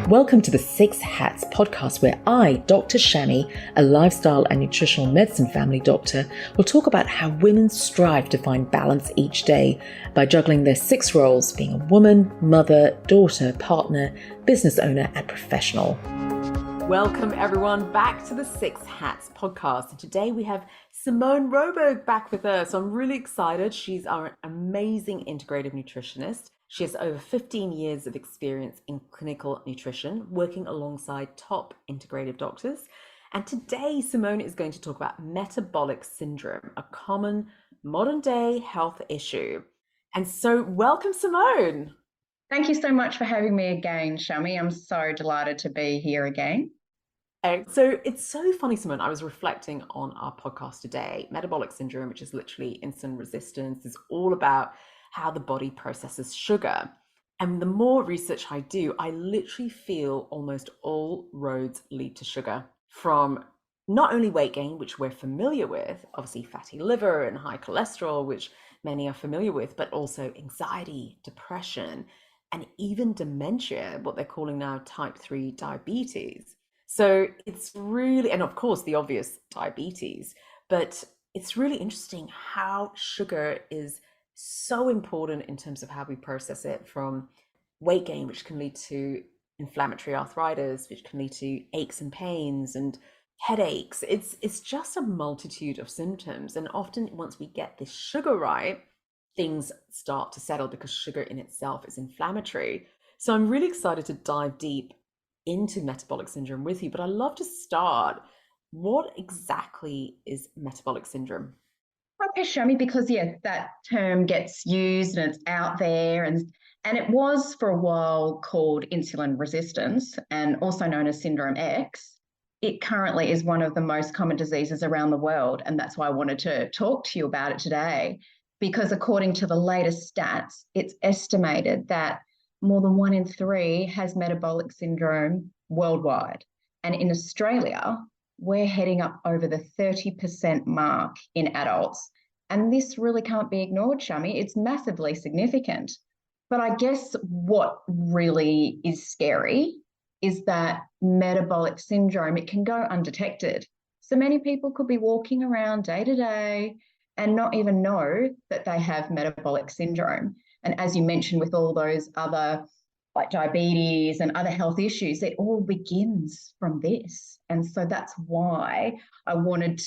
Welcome to the Six Hats podcast, where I, Dr Shami, a lifestyle and nutritional medicine family doctor, will talk about how women strive to find balance each day by juggling their six roles, being a woman, mother, daughter, partner, business owner, and professional. Welcome everyone back to the Six Hats podcast. And today we have Simone Roberg back with us. So I'm really excited. She's our amazing integrative nutritionist. She has over 15 years of experience in clinical nutrition, working alongside top integrative doctors. And today, Simone is going to talk about metabolic syndrome, a common modern day health issue. And so welcome, Simone. Thank you so much for having me again, Shami. I'm so delighted to be here again. So it's so funny, Simone. I was reflecting on our podcast today. Metabolic syndrome, which is literally insulin resistance, is all about how the body processes sugar. And the more research I do, I literally feel almost all roads lead to sugar, from not only weight gain, which we're familiar with, obviously fatty liver and high cholesterol, which many are familiar with, but also anxiety, depression, and even dementia, what they're calling now type 3 diabetes. So it's really, and of course the obvious diabetes, but it's really interesting how sugar is so important in terms of how we process it, from weight gain, which can lead to inflammatory arthritis, which can lead to aches and pains and headaches. It's just a multitude of symptoms. And often once we get this sugar right, things start to settle because sugar in itself is inflammatory. So I'm really excited to dive deep into metabolic syndrome with you, but I'd love to start. What exactly is metabolic syndrome? Okay, Shami, because that term gets used and it's out there, and it was for a while called insulin resistance and also known as syndrome X. It currently is one of the most common diseases around the world, and that's why I wanted to talk to you about it today, because according to the latest stats, it's estimated that more than 1 in 3 has metabolic syndrome worldwide. And in Australia, we're heading up over the 30% mark in adults. And this really can't be ignored, Shami. It's massively significant. But I guess what really is scary is that metabolic syndrome, it can go undetected. So many people could be walking around day to day and not even know that they have metabolic syndrome. And as you mentioned, with all those other like diabetes and other health issues, it all begins from this. And so that's why I wanted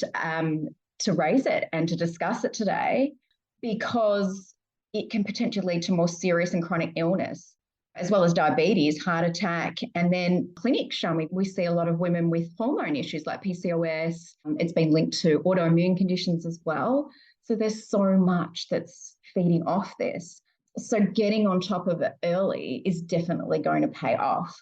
to raise it and to discuss it today, because it can potentially lead to more serious and chronic illness, as well as diabetes, heart attack, and then clinics, Shami. We see a lot of women with hormone issues like PCOS. It's been linked to autoimmune conditions as well. So there's so much that's feeding off this. So getting on top of it early is definitely going to pay off.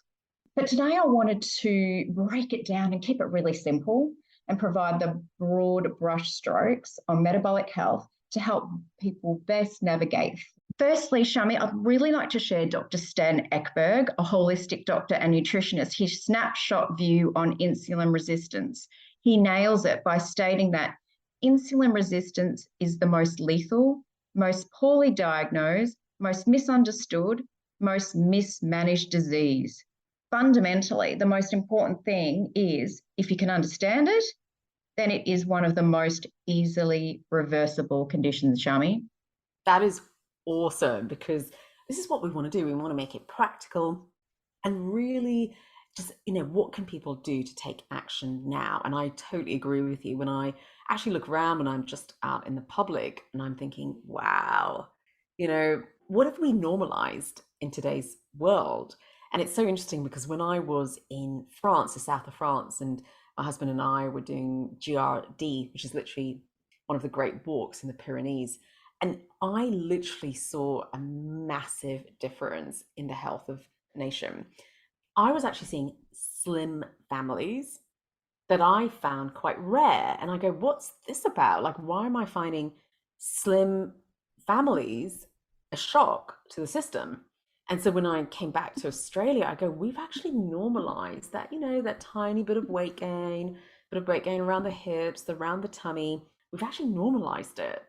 But today I wanted to break it down and keep it really simple and provide the broad brush strokes on metabolic health to help people best navigate. Firstly, Shami, I'd really like to share Dr. Stan Ekberg, a holistic doctor and nutritionist, his snapshot view on insulin resistance. He nails it by stating that insulin resistance is the most lethal, most poorly diagnosed, most misunderstood, most mismanaged disease. Fundamentally, the most important thing is if you can understand it, then it is one of the most easily reversible conditions, Shami. That is awesome, because this is what we want to do. We want to make it practical and really just, what can people do to take action now? And I totally agree with you. When I actually look around, when I'm just out in the public and I'm thinking, wow, what have we normalized in today's world? And it's so interesting because when I was in France, the south of France, and my husband and I were doing GRD, which is literally one of the great walks in the Pyrenees, and I literally saw a massive difference in the health of the nation. I was actually seeing slim families that I found quite rare. And I go, what's this about? Like, why am I finding slim families a shock to the system? And so when I came back to Australia, I go, we've actually normalized that, that tiny bit of weight gain, around the hips, around the tummy. We've actually normalized it.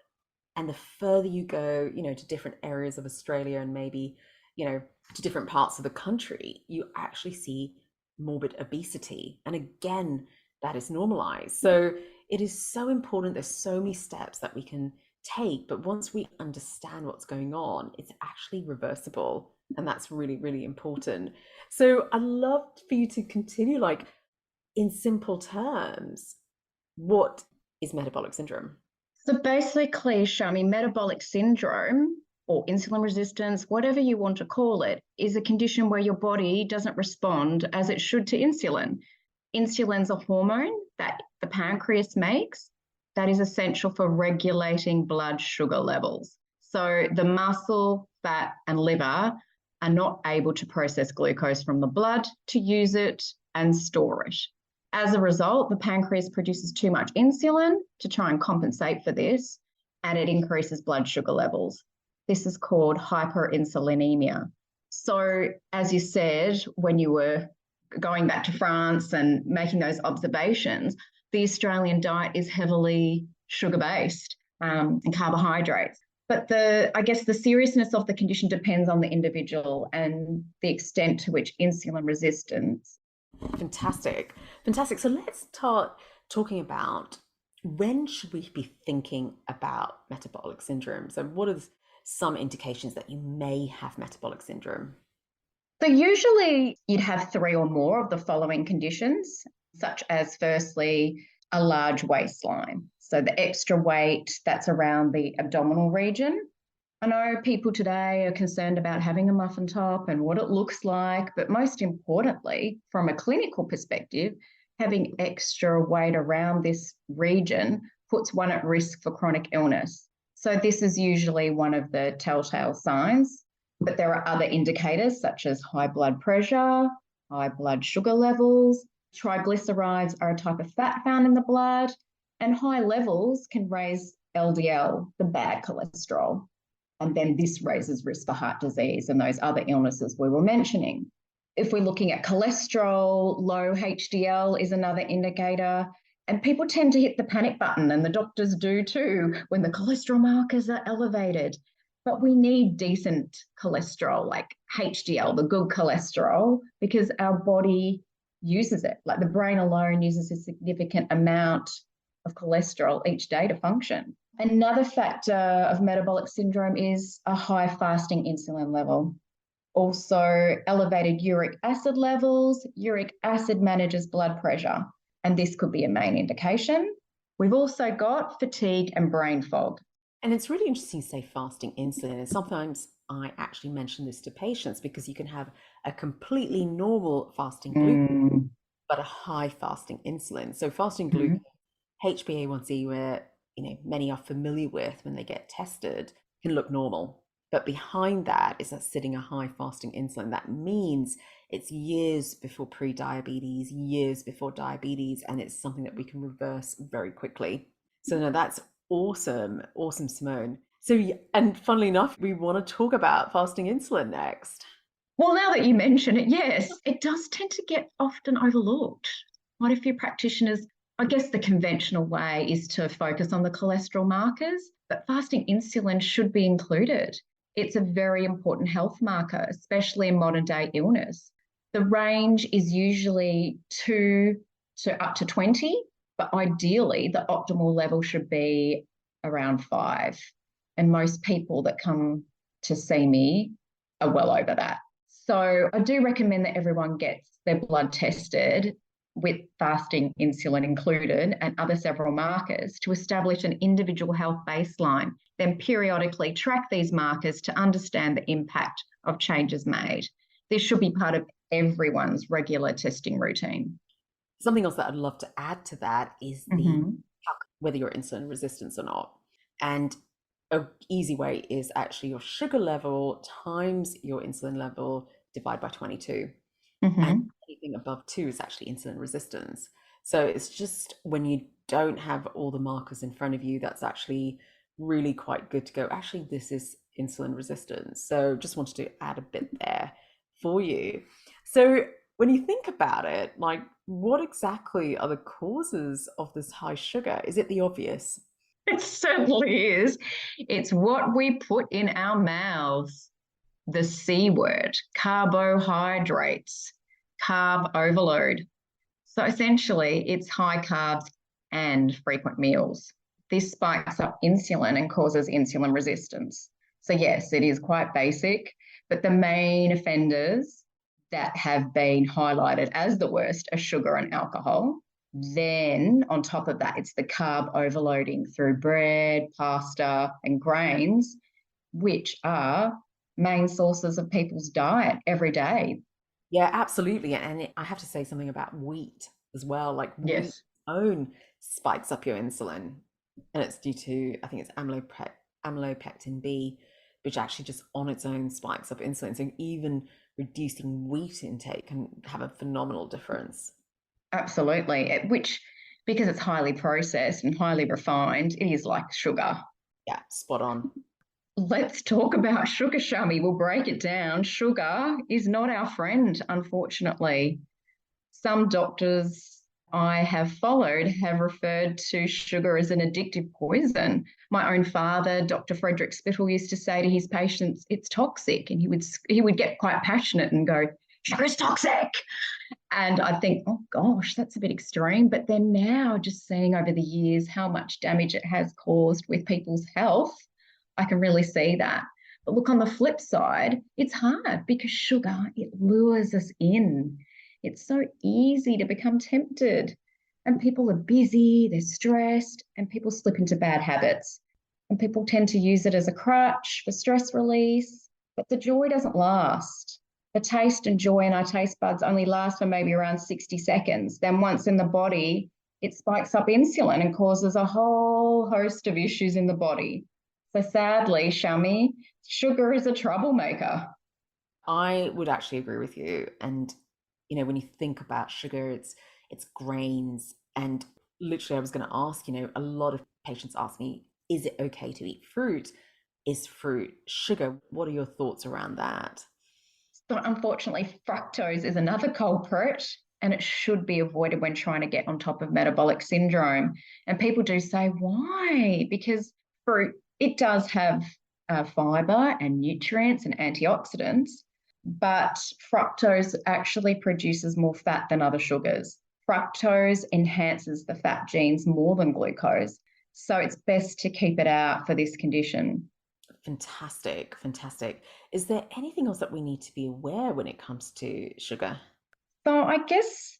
And the further you go, to different areas of Australia and maybe, to different parts of the country, you actually see morbid obesity. And again, that is normalized. So it is so important. There's so many steps that we can take, but once we understand what's going on, it's actually reversible. And that's really, really important. So I'd love for you to continue, like, in simple terms, what is metabolic syndrome? So basically, Shami, metabolic syndrome or insulin resistance, whatever you want to call it, is a condition where your body doesn't respond as it should to insulin. Insulin's a hormone that the pancreas makes that is essential for regulating blood sugar levels. So the muscle, fat, and liver are not able to process glucose from the blood to use it and store it. As a result, the pancreas produces too much insulin to try and compensate for this, and it increases blood sugar levels. This is called hyperinsulinemia. So, as you said, when you were going back to France and making those observations, the Australian diet is heavily sugar-based and carbohydrates. But I guess the seriousness of the condition depends on the individual and the extent to which insulin resistance. Fantastic. Fantastic. So let's start talking about, when should we be thinking about metabolic syndrome? So what are some indications that you may have metabolic syndrome? So usually you'd have three or more of the following conditions, such as firstly, a large waistline. So the extra weight that's around the abdominal region. I know people today are concerned about having a muffin top and what it looks like, but most importantly, from a clinical perspective, having extra weight around this region puts one at risk for chronic illness. So this is usually one of the telltale signs, but there are other indicators such as high blood pressure, high blood sugar levels. Triglycerides are a type of fat found in the blood, and high levels can raise LDL, the bad cholesterol. And then this raises risk for heart disease and those other illnesses we were mentioning. If we're looking at cholesterol, low HDL is another indicator. And people tend to hit the panic button, and the doctors do too, when the cholesterol markers are elevated. But we need decent cholesterol, like HDL, the good cholesterol, because our body uses it. Like the brain alone uses a significant amount of cholesterol each day to function. Another factor of metabolic syndrome is a high fasting insulin level. Also, elevated uric acid levels. Uric acid manages blood pressure, and this could be a main indication. We've also got fatigue and brain fog. And it's really interesting to say fasting insulin. And sometimes I actually mention this to patients because you can have a completely normal fasting glucose, but a high fasting insulin. So fasting glucose, HbA1c, where many are familiar with when they get tested, can look normal. But behind that is that sitting a high fasting insulin. That means it's years before pre-diabetes, years before diabetes, and it's something that we can reverse very quickly. So no, that's awesome. Awesome, Simone. So, and funnily enough, we want to talk about fasting insulin next. Well, now that you mention it, yes, it does tend to get often overlooked. Quite a few practitioners, I guess the conventional way is to focus on the cholesterol markers, but fasting insulin should be included. It's a very important health marker, especially in modern day illness. The range is usually 2 to up to 20, but ideally the optimal level should be around 5. And most people that come to see me are well over that. So I do recommend that everyone gets their blood tested with fasting insulin included and other several markers to establish an individual health baseline, then periodically track these markers to understand the impact of changes made. This should be part of everyone's regular testing routine. Something else that I'd love to add to that is whether you're insulin resistant or not. And an easy way is actually your sugar level times your insulin level divide by 22. And anything above 2 is actually insulin resistance. So it's just when you don't have all the markers in front of you, that's actually really quite good to go, actually, this is insulin resistance. So just wanted to add a bit there for you. So when you think about it, like, what exactly are the causes of this high sugar? Is it the obvious? It certainly is. It's what we put in our mouths. the C word, carbohydrates, carb overload. So essentially, it's high carbs and frequent meals. This spikes up insulin and causes insulin resistance. So, yes, it is quite basic, but the main offenders that have been highlighted as the worst are sugar and alcohol. Then, on top of that, it's the carb overloading through bread, pasta, and grains, which are main sources of people's diet every day. Yeah, absolutely. And I have to say something about wheat as well. Like wheat Yes. own spikes up your insulin, and it's due to, I think it's amylopectin B, which actually just on its own spikes up insulin. So even reducing wheat intake can have a phenomenal difference. Absolutely. Which, because it's highly processed and highly refined, it is like sugar. Yeah, spot on. Let's talk about sugar, Shami. We'll break it down. Sugar is not our friend, unfortunately. Some doctors I have followed have referred to sugar as an addictive poison. My own father, Dr. Frederick Spittle, used to say to his patients, "It's toxic," and he would get quite passionate and go, "Sugar is toxic." And I think, oh gosh, that's a bit extreme. But then now, just seeing over the years how much damage it has caused with people's health, I can really see that. But look, on the flip side, it's hard because sugar, it lures us in. It's so easy to become tempted. And people are busy, they're stressed, and people slip into bad habits. And people tend to use it as a crutch for stress release, but the joy doesn't last. The taste and joy in our taste buds only last for maybe around 60 seconds. Then, once in the body, it spikes up insulin and causes a whole host of issues in the body. So, sadly, Shami, sugar is a troublemaker. I would actually agree with you. And when you think about sugar, it's grains. And literally, I was going to ask, a lot of patients ask me, is it okay to eat fruit? Is fruit sugar? What are your thoughts around that? But unfortunately, fructose is another culprit, and it should be avoided when trying to get on top of metabolic syndrome. And people do say, why? Because fruit, it does have fiber and nutrients and antioxidants, but fructose actually produces more fat than other sugars. Fructose enhances the fat genes more than glucose. So it's best to keep it out for this condition. Fantastic, fantastic. Is there anything else that we need to be aware when it comes to sugar? So I guess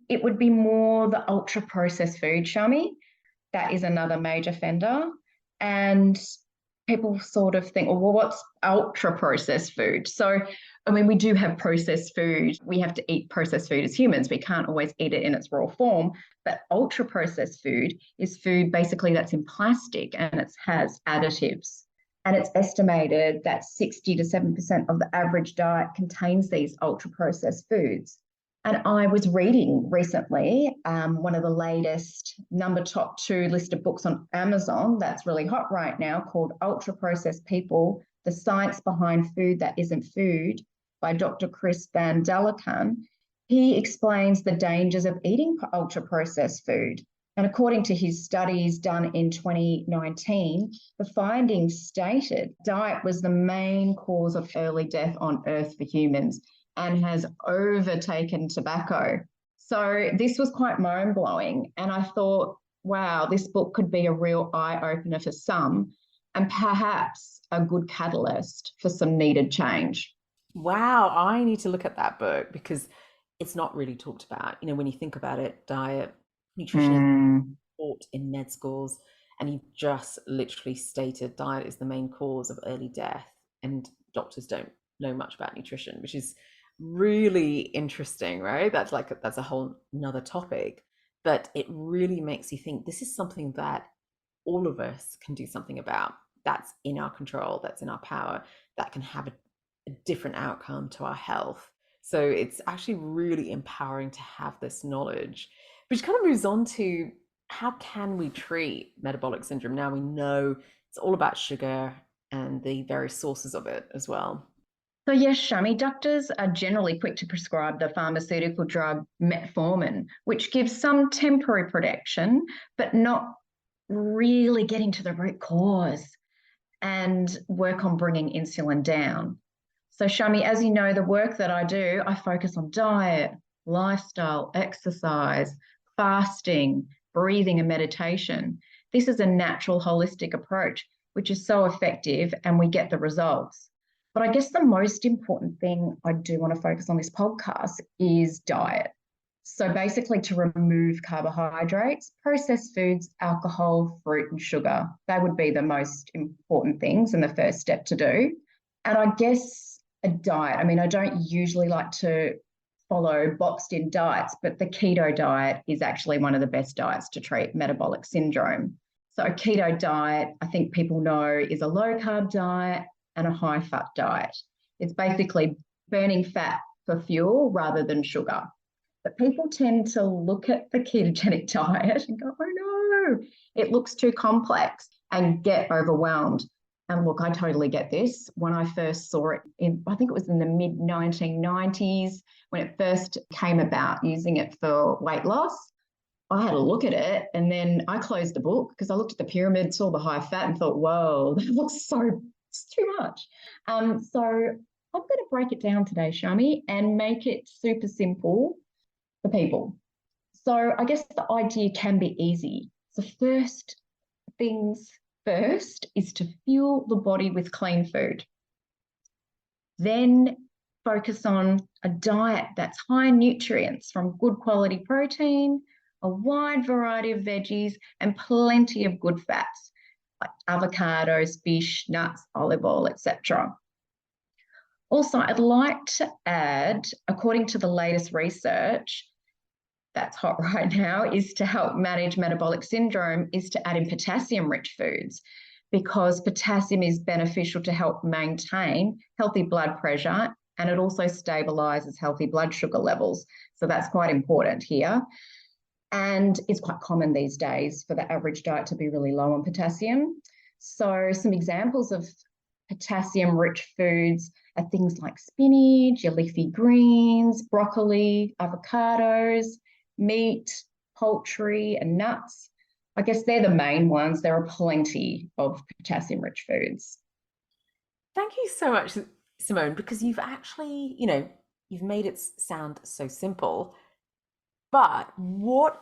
it would be more the ultra processed food, Shami. That is another major offender. And people sort of think, well, what's ultra processed food? So, I mean, we do have processed food. We have to eat processed food as humans. We can't always eat it in its raw form. But ultra processed food is food basically that's in plastic and it has additives. And it's estimated that 60 to 7% of the average diet contains these ultra processed foods. And I was reading recently one of the latest number top two listed books on Amazon that's really hot right now called Ultra Processed People, The Science Behind Food That Isn't Food by Dr. Chris Van Dalekan. He explains the dangers of eating ultra processed food. And according to his studies done in 2019, the findings stated diet was the main cause of early death on Earth for humans and has overtaken tobacco. So this was quite mind blowing. And I thought, wow, this book could be a real eye opener for some and perhaps a good catalyst for some needed change. Wow, I need to look at that book because it's not really talked about. When you think about it, diet, nutrition is Mm. taught in med schools, and you've just literally stated diet is the main cause of early death, and doctors don't know much about nutrition, which is really interesting, right? That's a whole another topic, but it really makes you think this is something that all of us can do something about. That's in our control, that's in our power, that can have a different outcome to our health. So it's actually really empowering to have this knowledge, which kind of moves on to how can we treat metabolic syndrome? Now we know it's all about sugar and the various sources of it as well. So, yes, Shami, doctors are generally quick to prescribe the pharmaceutical drug metformin, which gives some temporary protection, but not really getting to the root cause and work on bringing insulin down. So, Shami, as you know, the work that I do, I focus on diet, lifestyle, exercise, fasting, breathing, and meditation. This is a natural, holistic approach, which is so effective, and we get the results. But I guess the most important thing I do want to focus on this podcast is diet. So, basically, to remove carbohydrates, processed foods, alcohol, fruit, and sugar. They would be the most important things and the first step to do. And I guess a diet, I mean, I don't usually like to follow boxed in diets, but the keto diet is actually one of the best diets to treat metabolic syndrome. So, a keto diet, I think people know, is a low carb diet and a high fat diet. It's basically burning fat for fuel rather than sugar. But people tend to look at the ketogenic diet and go, oh no, it looks too complex, and get overwhelmed. And look, I totally get this. When I first saw it I think it was in the mid 1990s, when it first came about using it for weight loss, I had a look at it and then I closed the book because I looked at the pyramid, saw the high fat and thought, whoa, that looks it's too much. So I'm going to break it down today, Shami, and make it super simple for people. So I guess the idea can be easy. So first things first is to fuel the body with clean food. Then focus on a diet that's high in nutrients from good quality protein, a wide variety of veggies, and plenty of good fats like avocados, fish, nuts, olive oil, etc. Also, I'd like to add, according to the latest research that's hot right now, is to help manage metabolic syndrome, is to add in potassium-rich foods, because potassium is beneficial to help maintain healthy blood pressure, and it also stabilizes healthy blood sugar levels. So that's quite important here. And it's quite common these days for the average diet to be really low on potassium. So some examples of potassium-rich foods are things like spinach, your leafy greens, broccoli, avocados, meat, poultry, and nuts. I guess they're the main ones. There are plenty of potassium-rich foods. Thank you so much, Simone, because you've actually, you've made it sound so simple. But what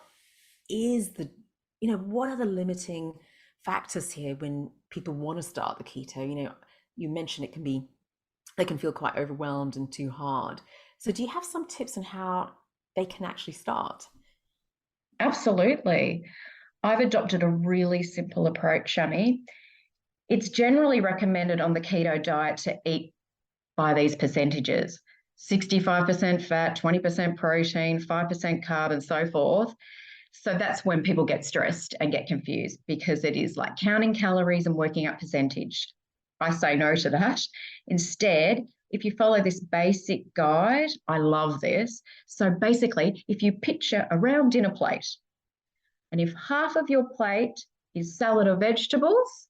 is what are the limiting factors here when people want to start the keto? You mentioned they can feel quite overwhelmed and too hard. So do you have some tips on how they can actually start? Absolutely. I've adopted a really simple approach, Shami. It's generally recommended on the keto diet to eat by these percentages: 65% fat, 20% protein, 5% carb, and so forth. So that's when people get stressed and get confused, because it is like counting calories and working out percentage. I say no to that. Instead, if you follow this basic guide, I love this. So basically, if you picture a round dinner plate, and if half of your plate is salad or vegetables,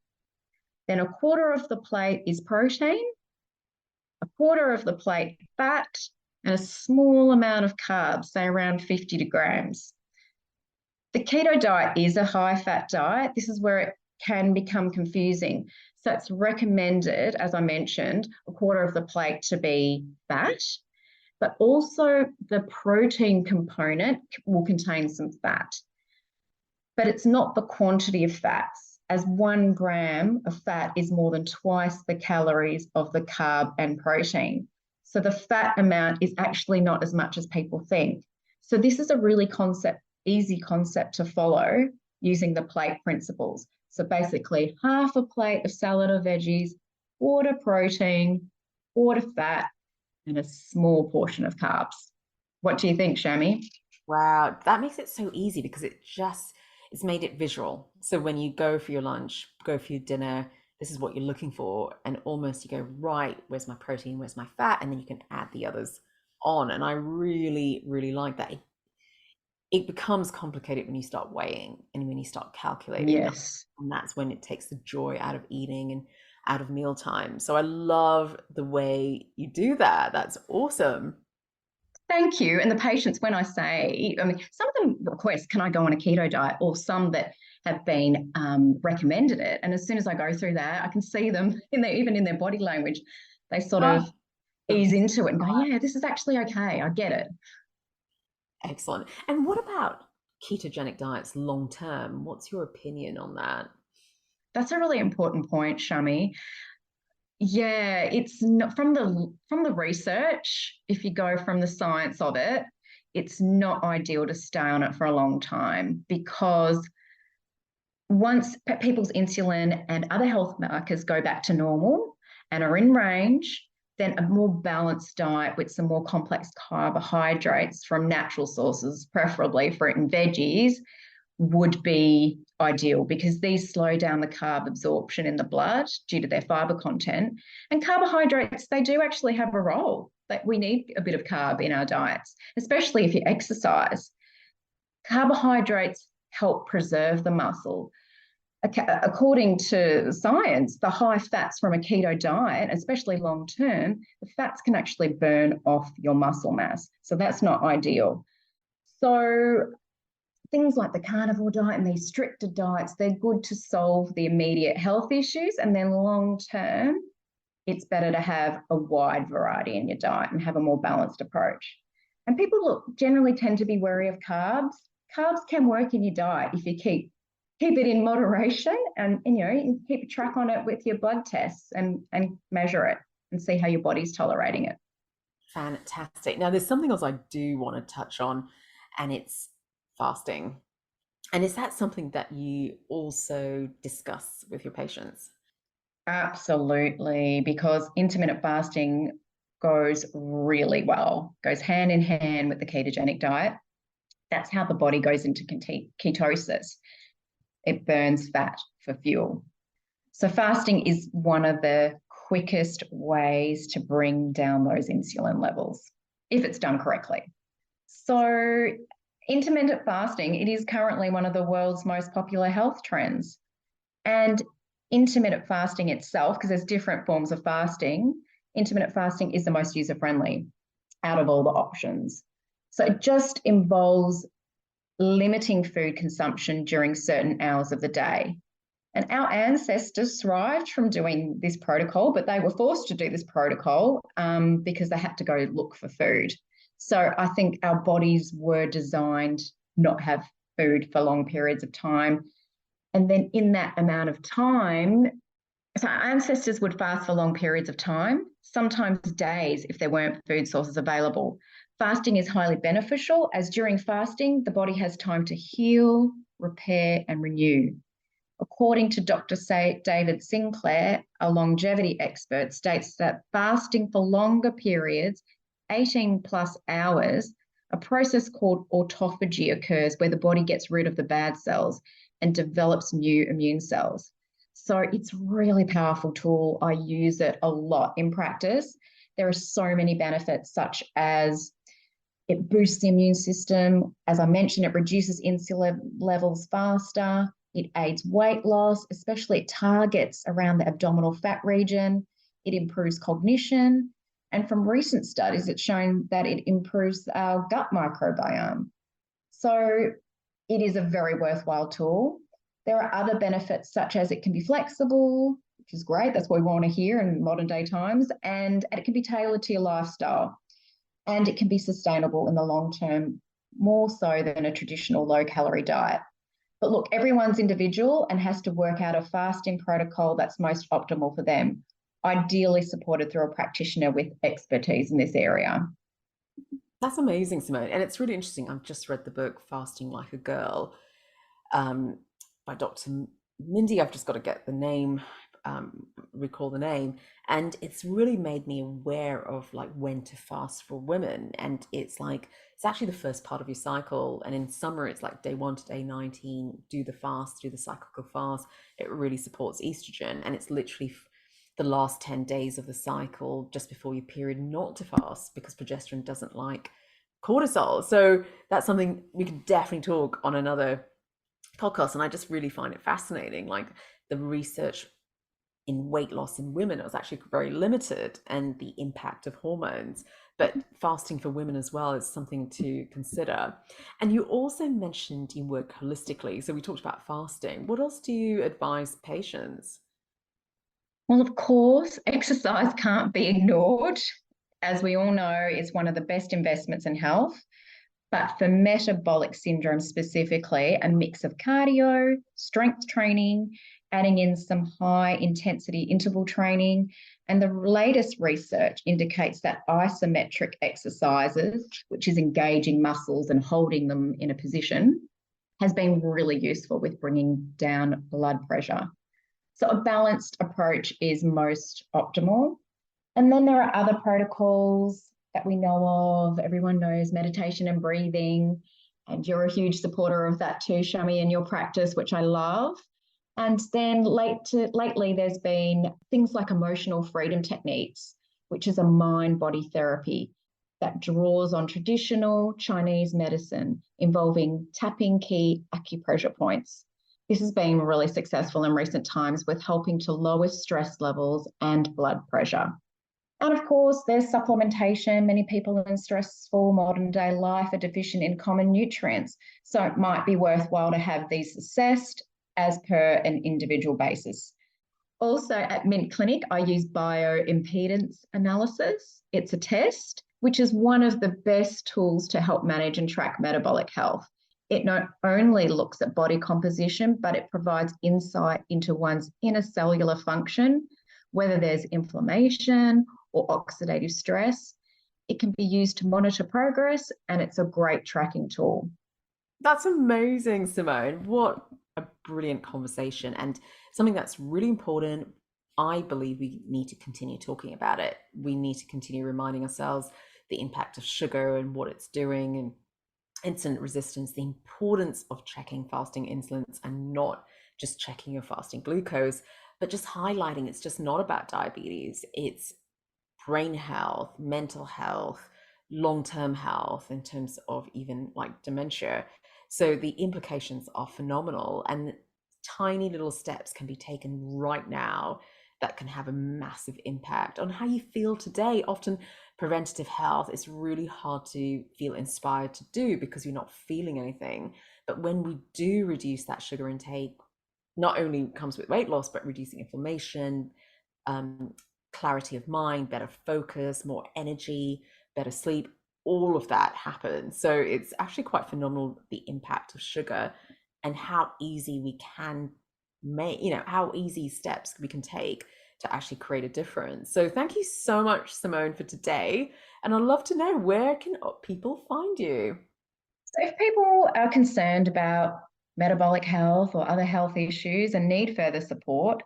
then a quarter of the plate is protein, a quarter of the plate fat, and a small amount of carbs, say around 50 grams. The keto diet is a high fat diet. This is where it can become confusing. So it's recommended, as I mentioned, a quarter of the plate to be fat, but also the protein component will contain some fat. But it's not the quantity of fats, as 1 gram of fat is more than twice the calories of the carb and protein. So the fat amount is actually not as much as people think. So this is a really easy concept to follow using the plate principles. So basically, half a plate of salad or veggies, quarter protein, quarter fat, and a small portion of carbs. What do you think, Shami? Wow, that makes it so easy because it's made it visual. So when you go for your lunch, go for your dinner, this is what you're looking for. And almost you go, right, where's my protein? Where's my fat? And then you can add the others on. And I really, really like that. It becomes complicated when you start weighing and when you start calculating. Yes. And that's when it takes the joy out of eating and out of mealtime. So I love the way you do that. That's awesome. Thank you. And the patients, when I say, I mean, some of them request, can I go on a keto diet? Or some that have been recommended it. And as soon as I go through that, I can see them even in their body language. They sort of Oh, ease into it and go, yeah, this is actually okay. I get it. Excellent. And what about ketogenic diets long term? What's your opinion on that? That's a really important point, Shami. Yeah, it's not from the research, if you go from the science of it, it's not ideal to stay on it for a long time because once people's insulin and other health markers go back to normal and are in range, then a more balanced diet with some more complex carbohydrates from natural sources, preferably fruit and veggies, would be ideal because these slow down the carb absorption in the blood due to their fiber content. And carbohydrates, they do actually have a role. Like we need a bit of carb in our diets, especially if you exercise. Carbohydrates help preserve the muscle. According to science, the high fats from a keto diet, especially long term, the fats can actually burn off your muscle mass. So that's not ideal. So things like the carnivore diet and these stricter diets, they're good to solve the immediate health issues. And then long term, it's better to have a wide variety in your diet and have a more balanced approach. And people generally tend to be wary of carbs. Carbs can work in your diet if you keep it in moderation and you keep a track on it with your blood tests and measure it and see how your body's tolerating it. Fantastic. Now, there's something else I do want to touch on, and it's fasting. And is that something that you also discuss with your patients? Absolutely, because intermittent fasting goes really well, goes hand in hand with the ketogenic diet. That's how the body goes into ketosis. It burns fat for fuel. So fasting is one of the quickest ways to bring down those insulin levels if it's done correctly. So intermittent fasting, it is currently one of the world's most popular health trends. And intermittent fasting itself, because there's different forms of fasting, intermittent fasting is the most user-friendly out of all the options. So it just involves limiting food consumption during certain hours of the day. And our ancestors thrived from doing this protocol, but they were forced to do this protocol because they had to go look for food. So I think our bodies were designed not have food for long periods of time. And then in that amount of time, so our ancestors would fast for long periods of time, sometimes days if there weren't food sources available. Fasting is highly beneficial as during fasting, the body has time to heal, repair, and renew. According to Dr. David Sinclair, a longevity expert, states that fasting for longer periods, 18 plus hours, a process called autophagy occurs where the body gets rid of the bad cells and develops new immune cells. So it's a really powerful tool. I use it a lot in practice. There are so many benefits, such as it boosts the immune system. As I mentioned, it reduces insulin levels faster. It aids weight loss, especially it targets around the abdominal fat region. It improves cognition. And from recent studies, it's shown that it improves our gut microbiome. So it is a very worthwhile tool. There are other benefits, such as it can be flexible, which is great. That's what we want to hear in modern day times. And it can be tailored to your lifestyle. And it can be sustainable in the long term, more so than a traditional low calorie diet. But look, everyone's individual and has to work out a fasting protocol that's most optimal for them, ideally supported through a practitioner with expertise in this area. That's amazing, Simone. And it's really interesting. I've just read the book Fasting Like a Girl um, by Dr. Mindy. I've just got to get the name, recall the name. And it's really made me aware of like when to fast for women. And it's like, it's actually the first part of your cycle. And in summer, it's like day 1 to day 19, do the fast, do the cyclical fast. It really supports estrogen. And it's literally the last 10 days of the cycle just before your period not to fast because progesterone doesn't like cortisol. So that's something we can definitely talk on another podcast. And I just really find it fascinating. Like the research in weight loss in women was actually very limited and the impact of hormones. But fasting for women as well is something to consider. And you also mentioned you work holistically. So we talked about fasting. What else do you advise patients? Well, of course, exercise can't be ignored. as we all know, is one of the best investments in health. But for metabolic syndrome specifically, a mix of cardio, strength training, adding in some high intensity interval training. And the latest research indicates that isometric exercises, which is engaging muscles and holding them in a position, has been really useful with bringing down blood pressure. So a balanced approach is most optimal. And then there are other protocols that we know of. Everyone knows meditation and breathing. And you're a huge supporter of that too, Shami, in your practice, which I love. And then lately, there's been things like emotional freedom techniques, which is a mind-body therapy that draws on traditional Chinese medicine involving tapping key acupressure points. This has been really successful in recent times with helping to lower stress levels and blood pressure. And of course, there's supplementation. Many people in stressful modern day life are deficient in common nutrients. So it might be worthwhile to have these assessed as per an individual basis. Also at Mint Clinic, I use bioimpedance analysis. It's a test, which is one of the best tools to help manage and track metabolic health. It not only looks at body composition, but it provides insight into one's inner cellular function, whether there's inflammation or oxidative stress. It can be used to monitor progress, and it's a great tracking tool. That's amazing, Simone. What a brilliant conversation, and something that's really important. I believe we need to continue talking about it. We need to continue reminding ourselves the impact of sugar and what it's doing, and insulin resistance, the importance of checking fasting insulins and not just checking your fasting glucose, but just highlighting it's just not about diabetes. It's brain health, mental health, long-term health in terms of even like dementia. So the implications are phenomenal, and tiny little steps can be taken right now that can have a massive impact on how you feel today. Often preventative health is really hard to feel inspired to do because you're not feeling anything. But when we do reduce that sugar intake, not only comes with weight loss, but reducing inflammation, clarity of mind, better focus, more energy, better sleep, all of that happens. So it's actually quite phenomenal, the impact of sugar and how easy we can make, how easy steps we can take to actually create a difference. So thank you so much, Simone, for today. And I'd love to know, where can people find you? So if people are concerned about metabolic health or other health issues and need further support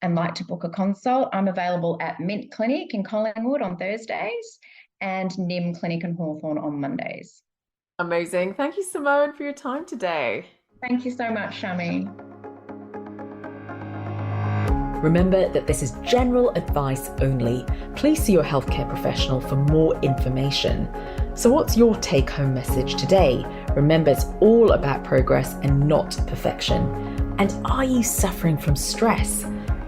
and like to book a consult, I'm available at Mint Clinic in Collingwood on Thursdays and NIM Clinic in Hawthorne on Mondays. Amazing. Thank you, Simone, for your time today. Thank you so much, Shami. Remember that this is general advice only. Please see your healthcare professional for more information. So what's your take-home message today? Remember, it's all about progress and not perfection. And are you suffering from stress?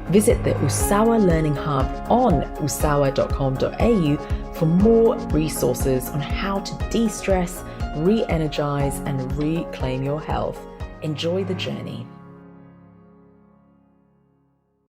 Visit the Usawa Learning Hub on usawa.com.au for more resources on how to de-stress, re-energize, and reclaim your health. Enjoy the journey.